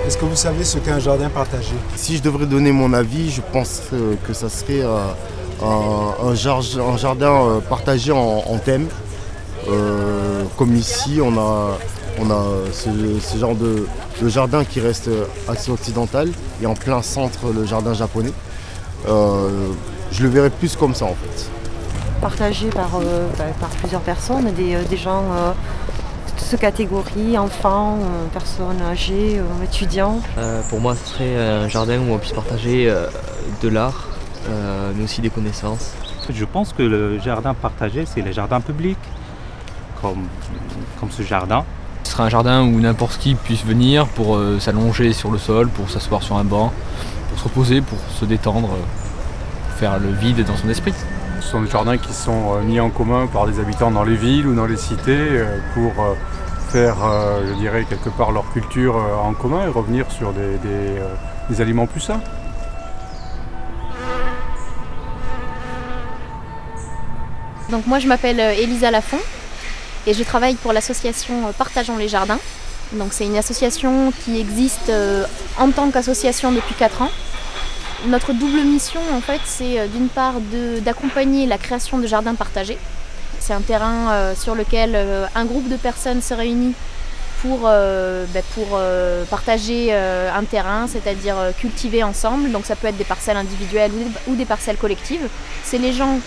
Est-ce que vous savez ce qu'est un jardin partagé? Si je devrais donner mon avis, je pense que ça serait un jardin partagé en thème. Comme ici, on a ce genre de jardin qui reste assez occidental et en plein centre le jardin japonais. Je le verrais plus comme ça en fait. Partagé par plusieurs personnes, des gens de toutes catégories, enfants, personnes âgées, étudiants. Pour moi, ce serait un jardin où on puisse partager de l'art, mais aussi des connaissances. Je pense que le jardin partagé, c'est les jardins publics, comme ce jardin. Ce sera un jardin où n'importe qui puisse venir pour s'allonger sur le sol, pour s'asseoir sur un banc, pour se reposer, pour se détendre, pour faire le vide dans son esprit. Ce sont des jardins qui sont mis en commun par des habitants dans les villes ou dans les cités pour faire, je dirais, quelque part leur culture en commun et revenir sur des aliments plus sains. Donc moi je m'appelle Elisa Lafont et je travaille pour l'association Partageons les Jardins. Donc c'est une association qui existe en tant qu'association depuis 4 ans. Notre double mission en fait c'est d'une part d'accompagner la création de jardins partagés. C'est un terrain sur lequel un groupe de personnes se réunit pour partager un terrain, c'est-à-dire cultiver ensemble. Donc ça peut être des parcelles individuelles ou des parcelles collectives. C'est les gens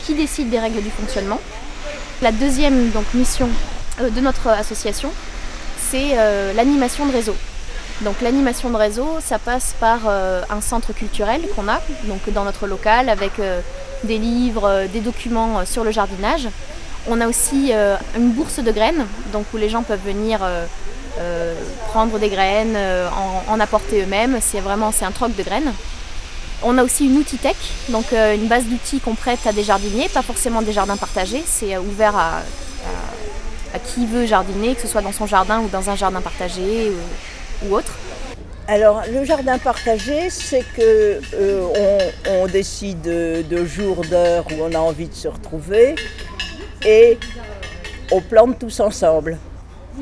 qui décide des règles du fonctionnement. La deuxième mission de notre association, c'est l'animation de réseau. Donc l'animation de réseau, ça passe par un centre culturel qu'on a donc dans notre local avec des livres, des documents sur le jardinage. On a aussi une bourse de graines, donc où les gens peuvent venir prendre des graines, en apporter eux-mêmes. C'est un troc de graines. On a aussi une outitech, donc une base d'outils qu'on prête à des jardiniers, pas forcément des jardins partagés, c'est ouvert à qui veut jardiner, que ce soit dans son jardin ou dans un jardin partagé ou autre. Alors le jardin partagé, c'est qu'on décide de jours, d'heures où on a envie de se retrouver et on plante tous ensemble.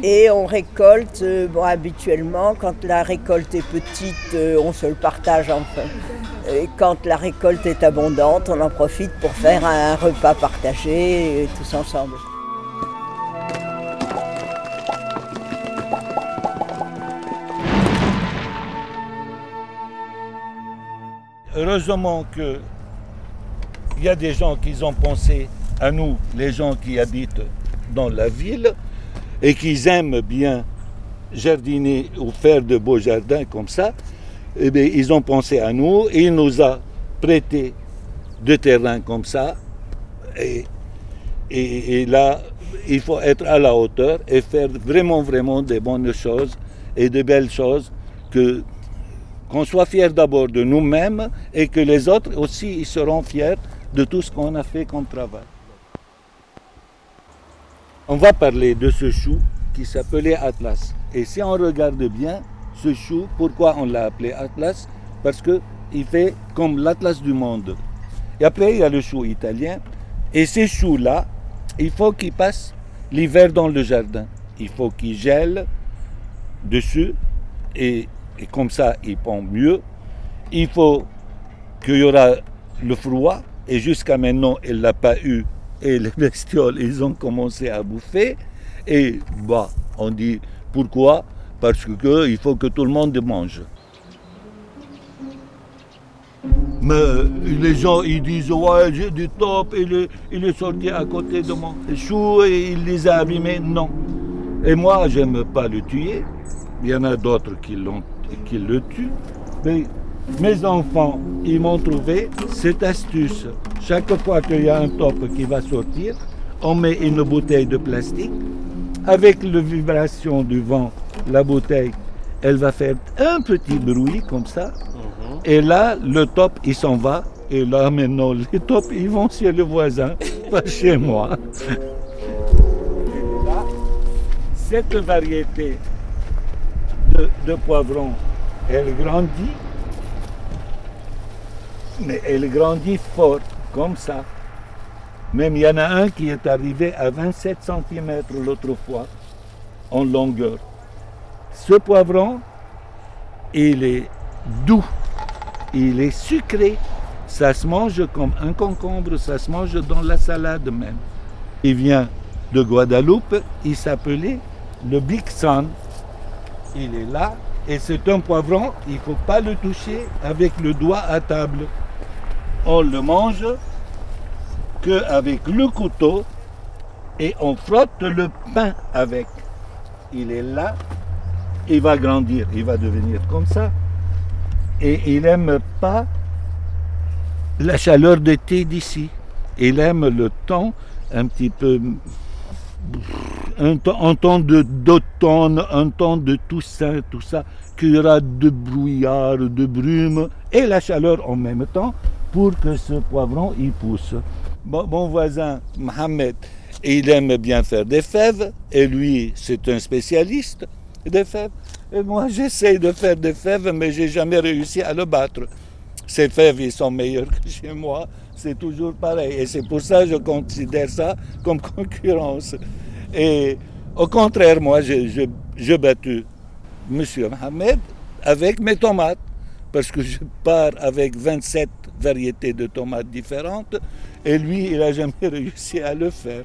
Et on récolte, habituellement, quand la récolte est petite, on se le partage enfin. Et quand la récolte est abondante, on en profite pour faire un repas partagé tous ensemble. Heureusement qu'il y a des gens qui ont pensé à nous, les gens qui habitent dans la ville, et qui aiment bien jardiner ou faire de beaux jardins comme ça. Eh bien, ils ont pensé à nous et ils nous ont prêté de terrain comme ça. Et là, il faut être à la hauteur et faire vraiment de bonnes choses et de belles choses, qu'on soit fiers d'abord de nous-mêmes et que les autres aussi ils seront fiers de tout ce qu'on a fait comme travail. On va parler de ce chou qui s'appelait Atlas. Et si on regarde bien, ce chou, pourquoi on l'a appelé Atlas? Parce qu'il fait comme l'Atlas du monde. Et après, il y a le chou italien. Et ces choux-là, il faut qu'ils passent l'hiver dans le jardin. Il faut qu'ils gèlent dessus. Et comme ça, ils pondent mieux. Il faut qu'il y aura le froid. Et jusqu'à maintenant, il ne l'a pas eu. Et les bestioles, ils ont commencé à bouffer. Et on dit pourquoi? Parce qu'il faut que tout le monde mange. Mais les gens, ils disent, ouais, j'ai du top, il est sorti à côté de mon chou et il les a abîmés. Non. Et moi, je n'aime pas le tuer. Il y en a d'autres qui le tuent. Mais mes enfants, ils m'ont trouvé cette astuce. Chaque fois qu'il y a un top qui va sortir, on met une bouteille de plastique. Avec la vibration du vent, la bouteille, elle va faire un petit bruit comme ça. Et là, le top, il s'en va. Et là, maintenant, les tops, ils vont chez le voisin, pas chez moi. Et là, cette variété de poivrons, elle grandit. Mais elle grandit fort, comme ça. Même il y en a un qui est arrivé à 27 cm l'autre fois, en longueur. Ce poivron, il est doux, il est sucré. Ça se mange comme un concombre, ça se mange dans la salade même. Il vient de Guadeloupe, il s'appelait le Big Sun. Il est là, et c'est un poivron, il ne faut pas le toucher avec le doigt à table. On le mange qu'avec le couteau et on frotte le pain avec. Il est là, il va grandir, il va devenir comme ça. Et il n'aime pas la chaleur d'été d'ici. Il aime le temps un petit peu, un temps d'automne, un temps de Toussaint, tout ça, qu'il y aura de brouillard, de brume et la chaleur en même temps pour que ce poivron il pousse. Mon voisin Mohamed, il aime bien faire des fèves et lui c'est un spécialiste des fèves. Et moi j'essaie de faire des fèves mais j'ai jamais réussi à le battre. Ces fèves ils sont meilleurs que chez moi, c'est toujours pareil et c'est pour ça que je considère ça comme concurrence. Et au contraire, moi j'ai battu M. Mohamed avec mes tomates parce que je pars avec 27 variétés de tomates différentes et lui il n'a jamais réussi à le faire.